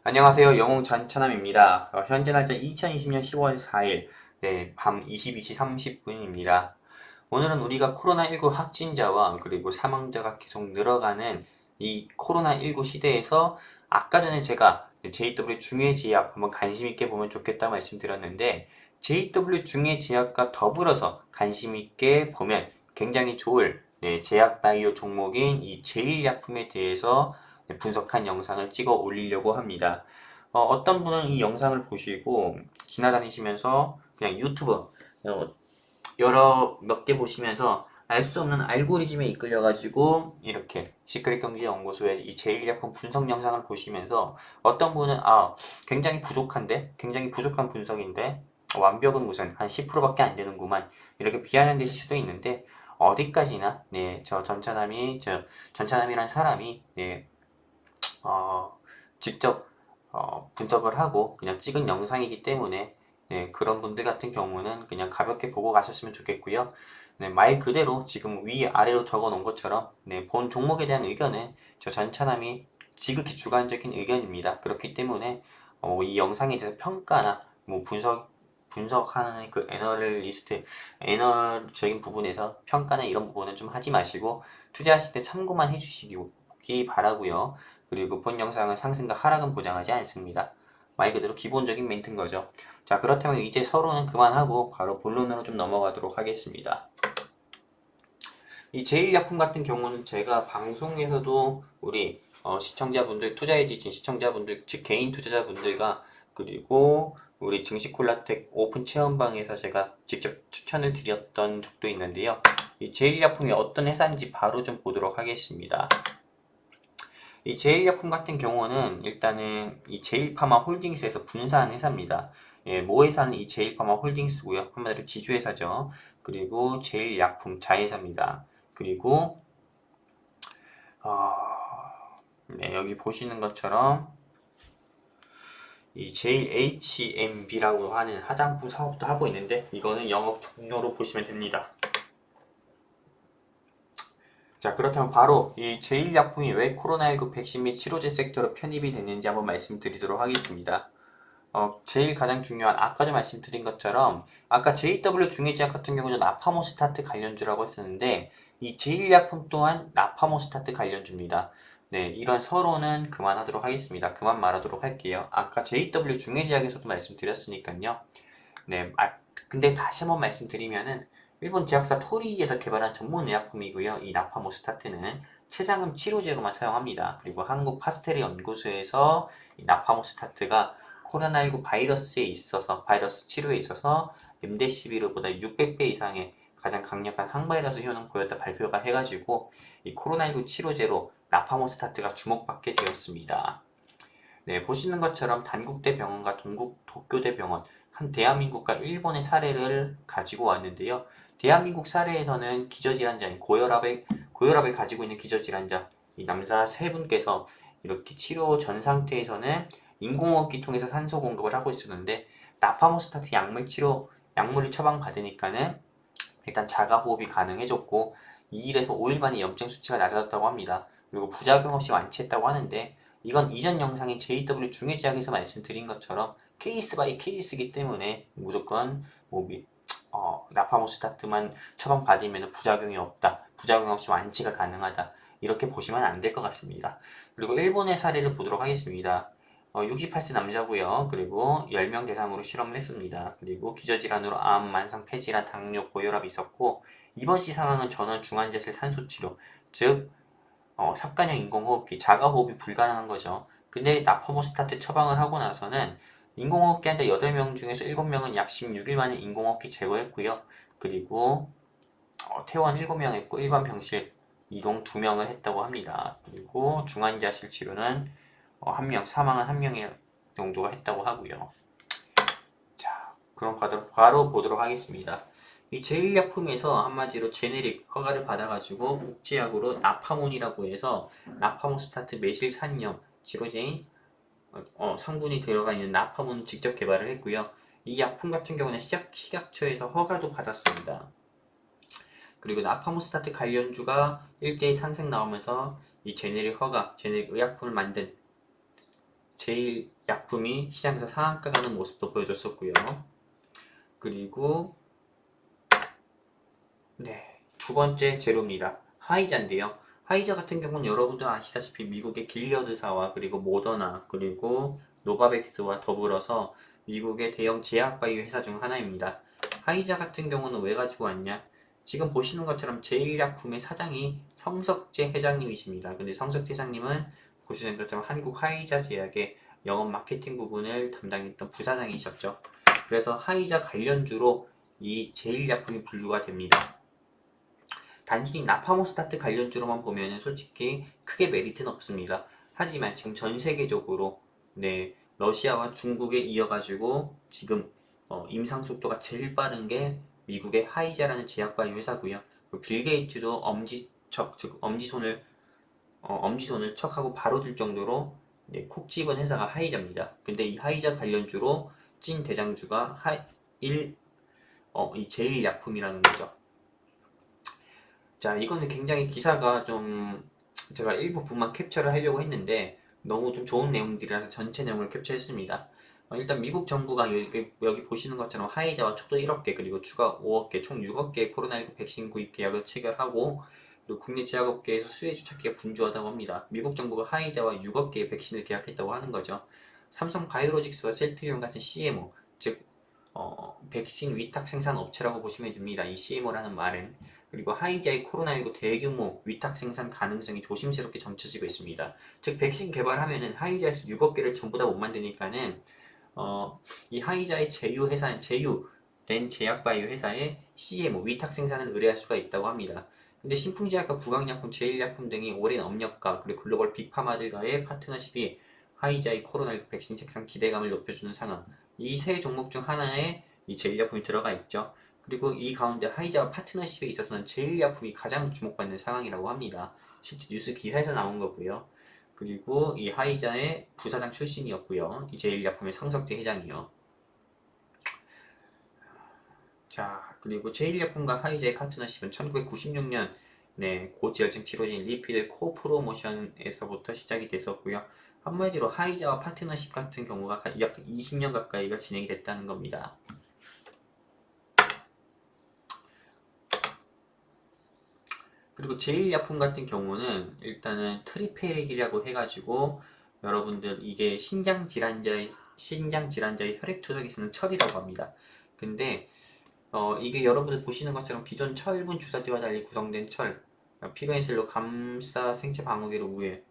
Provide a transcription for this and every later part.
안녕하세요. 영웅 전차남입니다. 현재 날짜 2020년 10월 4일, 밤 22시 30분입니다. 오늘은 우리가 코로나19 확진자와 그리고 사망자가 계속 늘어가는 이 코로나19 시대에서 아까 전에 제가 JW 중해제약 한번 관심 있게 보면 좋겠다 말씀드렸는데 JW 중해제약과 더불어서 관심 있게 보면 굉장히 좋을 제약 바이오 종목인 이 제일약품에 대해서 분석한 영상을 찍어 올리려고 합니다. 어떤 분은 이 영상을 보시고 지나다니시면서 그냥 유튜브 여러 몇 개 보시면서 알 수 없는 알고리즘에 이끌려가지고 이렇게 시크릿경제연구소의 이 제일약품 분석 영상을 보시면서 어떤 분은 굉장히 부족한데 굉장히 부족한 분석인데 완벽은 무슨 한 10%밖에 안 되는구만 이렇게 비아냥되실 수도 있는데 어디까지나 전차남이란 사람이 직접 분석을 하고 그냥 찍은 영상이기 때문에 그런 분들 같은 경우는 그냥 가볍게 보고 가셨으면 좋겠고요. 말 그대로 지금 위아래로 적어 놓은 것처럼 본 종목에 대한 의견은 저 전차남이 지극히 주관적인 의견입니다. 그렇기 때문에 이 영상에 대해서 평가나 뭐 분석하는 그 애널적인 부분에서 평가나 이런 부분은 좀 하지 마시고 투자하실 때 참고만 해주시기 바라고요. 그리고 본 영상은 상승과 하락은 보장하지 않습니다. 말 그대로 기본적인 멘트인 거죠. 자, 그렇다면 이제 서로는 그만하고 바로 본론으로 좀 넘어가도록 하겠습니다. 이 제일약품 같은 경우는 제가 방송에서도 우리 시청자분들, 투자에 지친 시청자분들, 즉 개인 투자자분들과 그리고 우리 증시콜라텍 오픈 체험방에서 제가 직접 추천을 드렸던 적도 있는데요. 이 제일약품이 어떤 회사인지 바로 좀 보도록 하겠습니다. 이 제일약품 같은 경우는 일단은 이 제일파마 홀딩스에서 분사한 회사입니다. 모 회사는 이 제일파마 홀딩스고요. 한마디로 지주회사죠. 그리고 제일약품 자회사입니다. 그리고 여기 보시는 것처럼 이 JHMB라고 하는 화장품 사업도 하고 있는데 이거는 영업 종료로 보시면 됩니다. 자, 그렇다면 바로 이 제일약품이 왜 코로나19 백신 및 치료제 섹터로 편입이 됐는지 한번 말씀드리도록 하겠습니다. 제일 가장 중요한 아까도 말씀드린 것처럼 아까 JW 중해제약 같은 경우는 나파모스타트 관련주라고 했었는데 이 제일약품 또한 나파모스타트 관련주입니다. 네, 이런 서로는 그만하도록 하겠습니다. 그만 말하도록 할게요. 아까 JW 중해제약에서도 말씀드렸으니까요. 네, 근데 다시 한번 말씀드리면은 일본 제약사 토리에서 개발한 전문 의약품이고요. 이 나파모스타트는 췌장암 치료제로만 사용합니다. 그리고 한국 파스테르 연구소에서 이 나파모스타트가 코로나19 바이러스 치료에 있어서 렘데시비르보다 600배 이상의 가장 강력한 항바이러스 효능 보였다 발표가 해가지고 이 코로나19 치료제로 나파모스타트가 주목받게 되었습니다. 네, 보시는 것처럼 단국대 병원과 도쿄대 병원, 한 대한민국과 일본의 사례를 가지고 왔는데요. 대한민국 사례에서는 기저질환자인 고혈압을 가지고 있는 기저질환자, 이 남자 세 분께서 이렇게 치료 전 상태에서는 인공호흡기 통해서 산소 공급을 하고 있었는데, 나파모스타트 약물을 처방받으니까는 일단 자가호흡이 가능해졌고, 2일에서 5일 만에 염증 수치가 낮아졌다고 합니다. 그리고 부작용 없이 완치했다고 하는데, 이건 이전 영상인 JW 중해제약에서 말씀드린 것처럼 케이스 바이 케이스이기 때문에 무조건 나파모스타트만 처방받으면 부작용이 없다, 부작용 없이 완치가 가능하다 이렇게 보시면 안 될 것 같습니다. 그리고 일본의 사례를 보도록 하겠습니다. 68세 남자고요. 그리고 10명 대상으로 실험을 했습니다. 그리고 기저질환으로 암, 만성 폐질환, 당뇨, 고혈압이 있었고 이번 시 상황은 전원 중환자실 산소치료, 즉 삽관형 인공호흡기, 자가호흡이 불가능한 거죠. 근데 나포모스타트 처방을 하고 나서는 인공호흡기 환자 8명 중에서 7명은 약 16일 만에 인공호흡기 제거했고요. 그리고 퇴원 7명 했고 일반 병실 이동 2명을 했다고 합니다. 그리고 중환자실 치료는 1명, 사망은 1명의 정도가 했다고 하고요. 자, 그럼 바로 보도록 하겠습니다. 이 제일약품에서 한마디로 제네릭 허가를 받아가지고 옥제약으로 나파몬이라고 해서 나파모스타트 메실산염 치료제인 성분이 들어가 있는 나파몬 직접 개발을 했고요. 이 약품 같은 경우는 식약처에서 허가도 받았습니다. 그리고 나파모스타트 관련주가 일제히 상승 나오면서 이 제네릭 의약품을 만든 제일 약품이 시장에서 상한가 가는 모습도 보여줬었고요. 그리고 네, 두 번째 재료입니다. 화이자인데요. 화이자 같은 경우는 여러분도 아시다시피 미국의 길리어드사와 그리고 모더나 그리고 노바백스와 더불어서 미국의 대형 제약바이오 회사 중 하나입니다. 화이자 같은 경우는 왜 가지고 왔냐? 지금 보시는 것처럼 제일약품의 사장이 성석재 회장님이십니다. 근데 성석재 회장님은 보시는 것처럼 한국 화이자 제약의 영업 마케팅 부분을 담당했던 부사장이셨죠. 그래서 화이자 관련주로 이 제일약품이 분류가 됩니다. 단순히 나파모스타트 관련주로만 보면 솔직히 크게 메리트는 없습니다. 하지만 지금 전 세계적으로 네, 러시아와 중국에 이어가지고 지금 임상 속도가 제일 빠른 게 미국의 화이자라는 제약바이오 회사고요. 빌 게이츠도 엄지척, 즉 엄지손을 척하고 바로 들 정도로 네, 콕 집은 회사가 화이자입니다. 근데 이 화이자 관련주로 찐 대장주가 이 제일약품이라는 거죠. 자, 이거는 굉장히 기사가 좀 제가 일부 분만 캡처를 하려고 했는데 너무 좀 좋은 내용들이라서 전체 내용을 캡처했습니다. 일단 미국 정부가 여기 보시는 것처럼 화이자와 초도 1억 개 그리고 추가 5억 개, 총 6억 개의 코로나19 백신 구입 계약을 체결하고 그리고 국내 제약업계에서 수혜주 찾기가 분주하다고 합니다. 미국 정부가 화이자와 6억 개의 백신을 계약했다고 하는 거죠. 삼성 바이오로직스와 셀트리온 같은 CMO, 즉 백신 위탁 생산 업체라고 보시면 됩니다. 이 CMO라는 말은. 그리고 화이자의 코로나19 대규모 위탁 생산 가능성이 조심스럽게 점쳐지고 있습니다. 즉 백신 개발하면은 화이자에서 6억 개를 전부 다 못 만드니까는 이 화이자의 제휴된 제약바이오 회사에 CMO 위탁 생산을 의뢰할 수가 있다고 합니다. 근데 신풍제약과 부강약품, 제일약품 등이 오랜 업력과 그리고 글로벌 빅파마들과의 파트너십이 화이자의 코로나19 백신 생산 기대감을 높여주는 상황. 이 세 종목 중 하나에 이 제일약품이 들어가 있죠. 그리고 이 가운데 화이자와 파트너십에 있어서는 제일약품이 가장 주목받는 상황이라고 합니다. 실제 뉴스 기사에서 나온 거고요. 그리고 이 화이자의 부사장 출신이었고요. 이 제일약품의 성석재 회장이요. 자, 그리고 제일약품과 화이자의 파트너십은 1996년 고지혈증 치료제인 리피드 코프로모션에서부터 시작이 됐었고요. 한마디로 화이자와 파트너십 같은 경우가 약 20년 가까이가 진행이 됐다는 겁니다. 그리고 제일약품 같은 경우는 일단은 트리페릭이라고 해가지고 여러분들 이게 신장질환자의 혈액 투석에 쓰는 철이라고 합니다. 근데 이게 여러분들 보시는 것처럼 기존 철분 주사제와 달리 구성된 철, 피로엔셀로 감싸 생체 방어계로 우회,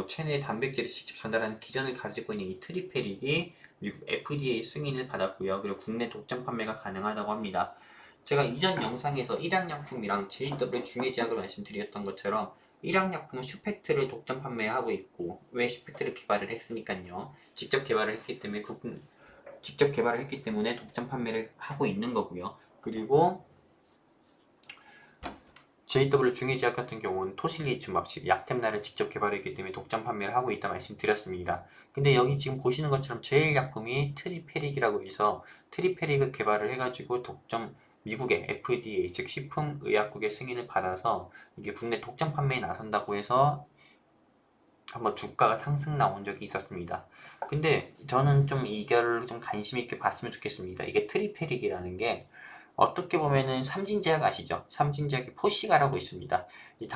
체내에 단백질을 직접 전달하는 기전을 가지고 있는 이 트리페릭이 미국 FDA 승인을 받았고요. 그리고 국내 독점 판매가 가능하다고 합니다. 제가 이전 영상에서 일양약품이랑 JW 중해제약을 말씀드렸던 것처럼 일양약품은 슈펙트를 독점 판매하고 있고 왜 슈펙트를 개발을 했으니까요. 직접 개발을 했기 때문에 독점 판매를 하고 있는 거고요. 그리고 JW 중해제약 같은 경우는 토실리튬 즉 약템나를 직접 개발했기 때문에 독점 판매를 하고 있다 말씀드렸습니다. 근데 여기 지금 보시는 것처럼 제일약품이 트리페릭이라고 해서 트리페릭을 개발을 해가지고 미국의 FDA 즉 식품의약국의 승인을 받아서 이게 국내 독점 판매에 나선다고 해서 한번 주가가 상승 나온 적이 있었습니다. 근데 저는 좀 이거를 좀 관심 있게 봤으면 좋겠습니다. 이게 트리페릭이라는 게 어떻게 보면은 삼진제약 아시죠? 삼진제약이 포시가라고 있습니다. 이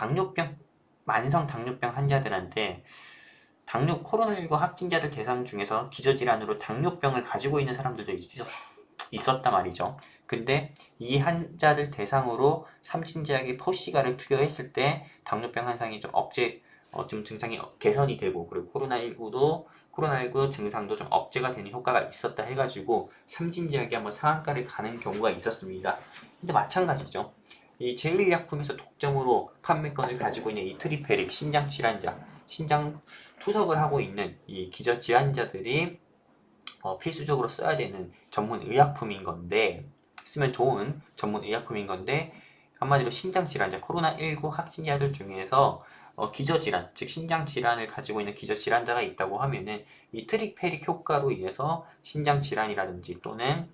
만성 당뇨병 환자들한테 코로나19 확진자들 대상 중에서 기저질환으로 당뇨병을 가지고 있는 사람들도 있었단 말이죠. 근데 이 환자들 대상으로 삼진제약이 포시가를 투여했을 때 당뇨병 현상이 좀 증상이 개선이 되고 그리고 코로나19 증상도 좀 억제가 되는 효과가 있었다 해가지고 삼진제약이 한번 상한가를 가는 경우가 있었습니다. 근데 마찬가지죠. 이 제일약품에서 독점으로 판매권을 가지고 있는 이 트리페릭 신장 투석을 하고 있는 이 기저 질환자들이 필수적으로 써야 되는 전문 의약품인 건데 쓰면 좋은 전문 의약품인 건데 한마디로 신장 질환자 코로나19 확진자들 중에서 기저질환 즉 신장 질환을 가지고 있는 기저 질환자가 있다고 하면은 이 트리페릭 효과로 인해서 신장 질환이라든지 또는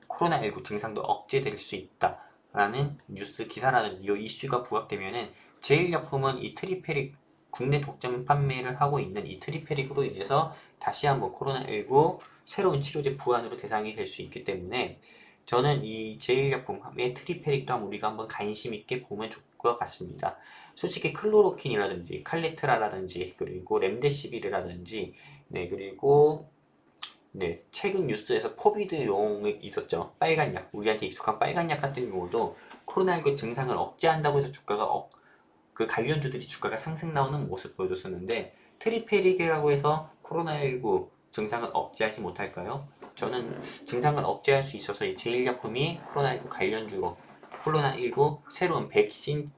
코로나19 증상도 억제될 수 있다라는 뉴스 기사라는 이 이슈가 부각되면은 제일약품은 이 트리페릭 국내 독점 판매를 하고 있는 이 트리페릭으로 인해서 다시 한번 코로나19 새로운 치료제 부활으로 대상이 될 수 있기 때문에 저는 이 제일약품의 트리페릭도 한번 우리가 한번 관심 있게 보면 좋을 것 같습니다. 솔직히 클로로킨이라든지 칼리트라라든지 그리고 렘데시비르라든지 그리고 최근 뉴스에서 포비드용이 있었죠. 빨간 약, 우리한테 익숙한 빨간 약 같은 경우도 코로나19 증상을 억제한다고 해서 그 관련주들이 주가가 상승 나오는 모습 보여줬었는데 트리페릭이라고 해서 코로나19 증상을 억제하지 못할까요? 저는 증상을 억제할 수 있어서 이 제일약품이 코로나19 관련주로 코로나19 새로운 백신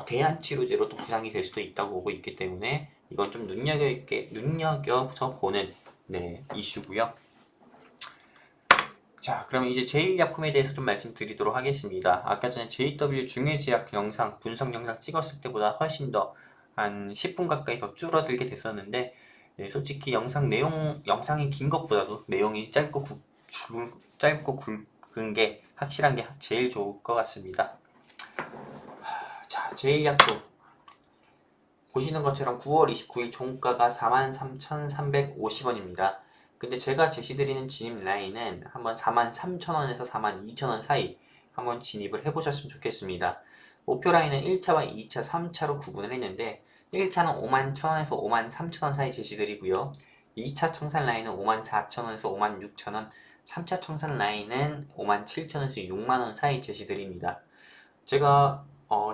대안 치료제로 또 부상이 될 수도 있다고 보고 있기 때문에 이건 좀 눈여겨서 보는 이슈고요. 자, 그럼 이제 제일약품에 대해서 좀 말씀드리도록 하겠습니다. 아까 전에 JW 중해제약 영상, 분석 영상 찍었을 때보다 훨씬 더 한 10분 가까이 더 줄어들게 됐었는데 솔직히 영상이 긴 것보다도 내용이 짧고 굵은 게 확실한 게 제일 좋을 것 같습니다. 자, 제일약품 보시는 것처럼 9월 29일 종가가 43,350원입니다. 근데 제가 제시드리는 진입 라인은 한번 43,000원에서 42,000원 사이 한번 진입을 해보셨으면 좋겠습니다. 목표 라인은 1차와 2차, 3차로 구분을 했는데 1차는 51,000원에서 53,000원 사이 제시드리고요. 2차 청산 라인은 54,000원에서 56,000원, 3차 청산 라인은 57,000원에서 6만원 사이 제시드립니다. 제가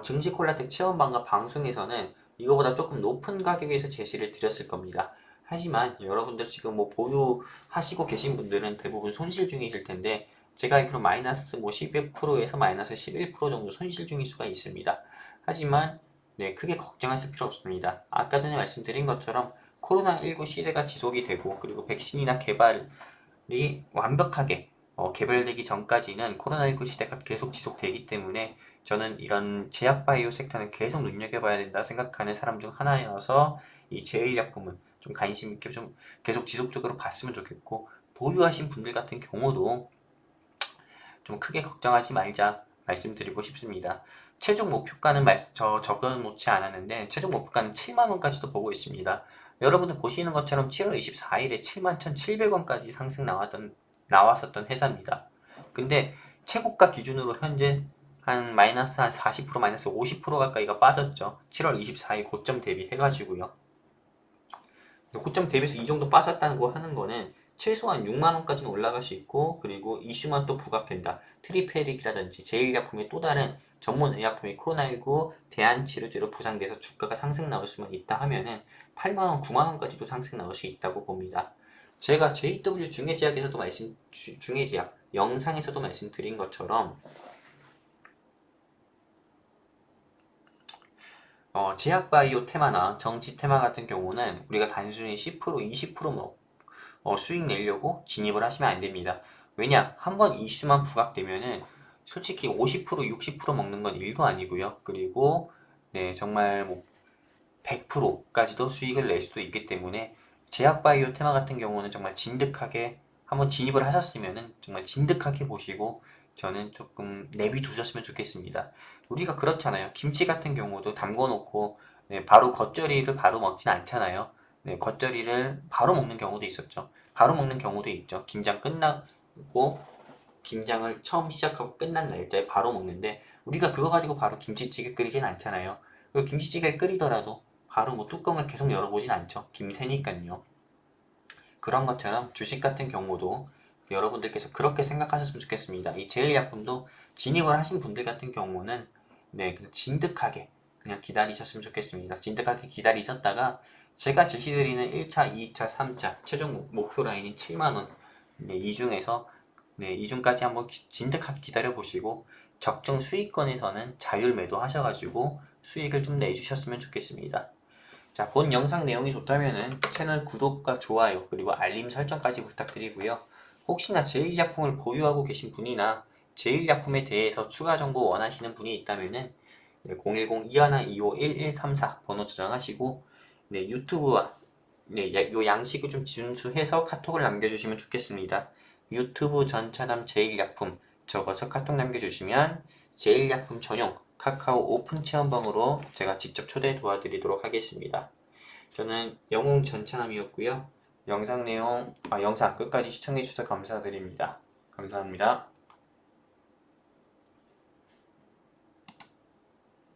증시 콜라텍 체험방과 방송에서는 이거보다 조금 높은 가격에서 제시를 드렸을 겁니다. 하지만 여러분들 지금 뭐 보유하시고 계신 분들은 대부분 손실 중이실 텐데 제가 알기로 마이너스 12%에서 마이너스 11% 정도 손실 중일 수가 있습니다. 하지만 크게 걱정하실 필요 없습니다. 아까 전에 말씀드린 것처럼 코로나19 시대가 지속이 되고 그리고 백신이나 개발이 완벽하게 개발되기 전까지는 코로나19 시대가 계속 지속되기 때문에 저는 이런 제약바이오 섹터는 계속 눈여겨봐야 된다 생각하는 사람 중 하나여서 이 제일약품은 좀 관심 있게 좀 계속 지속적으로 봤으면 좋겠고 보유하신 분들 같은 경우도 좀 크게 걱정하지 말자 말씀드리고 싶습니다. 최종 목표가는 적어놓지 않았는데 최종 목표가는 7만원까지도 보고 있습니다. 여러분들 보시는 것처럼 7월 24일에 71,700원까지 상승 나왔었던 회사입니다. 근데 최고가 기준으로 현재 한 마이너스 한 40% 마이너스 50% 가까이가 빠졌죠. 7월 24일 고점 대비 해가지고요. 고점 대비해서 이 정도 빠졌다고 하는 거는 최소한 6만원까지는 올라갈 수 있고 그리고 이슈만 또 부각된다. 트리페릭이라든지 제일약품의 또 다른 전문 의약품이 코로나19 대안치료제로 부상돼서 주가가 상승 나올 수만 있다 하면은 8만원, 9만원까지도 상승 나올 수 있다고 봅니다. 제가 JW 중해제약에서도 중해제약 영상에서도 말씀드린 것처럼 제약바이오 테마나 정치 테마 같은 경우는 우리가 단순히 10% 20% 수익 내려고 진입을 하시면 안 됩니다. 왜냐? 한번 이슈만 부각되면은 솔직히 50% 60% 먹는 건 일도 아니고요. 그리고 정말 뭐 100%까지도 수익을 낼 수도 있기 때문에 제약바이오 테마 같은 경우는 정말 진득하게 한번 진입을 하셨으면은 정말 진득하게 보시고 저는 조금 내비두셨으면 좋겠습니다. 우리가 그렇잖아요. 김치 같은 경우도 담궈놓고 바로 겉절이를 바로 먹진 않잖아요. 겉절이를 바로 먹는 경우도 있었죠. 바로 먹는 경우도 있죠. 김장 끝나고 김장을 처음 시작하고 끝난 날짜에 바로 먹는데 우리가 그거 가지고 바로 김치찌개 끓이진 않잖아요. 그리고 김치찌개 끓이더라도 바로 뭐 뚜껑을 계속 열어보진 않죠. 김새니까요. 그런 것처럼 주식 같은 경우도 여러분들께서 그렇게 생각하셨으면 좋겠습니다. 이 제일약품도 진입을 하신 분들 같은 경우는 그냥 진득하게 그냥 기다리셨으면 좋겠습니다. 진득하게 기다리셨다가 제가 제시드리는 1차, 2차, 3차 최종 목표 라인인 7만원 이 중에서 이 중까지 한번 진득하게 기다려보시고 적정 수익권에서는 자율 매도 하셔가지고 수익을 좀 내주셨으면 좋겠습니다. 자, 본 영상 내용이 좋다면은 채널 구독과 좋아요 그리고 알림 설정까지 부탁드리고요. 혹시나 제일약품을 보유하고 계신 분이나 제일약품에 대해서 추가 정보 원하시는 분이 있다면은 010-2125-1134 번호 저장하시고 유튜브와 요 양식을 좀 준수해서 카톡을 남겨주시면 좋겠습니다. 유튜브 전차담 제일약품 적어서 카톡 남겨주시면 제일약품 전용 카카오 오픈 체험방으로 제가 직접 초대 도와드리도록 하겠습니다. 저는 영웅 전차남이었고요. 영상 끝까지 시청해주셔서 감사드립니다. 감사합니다.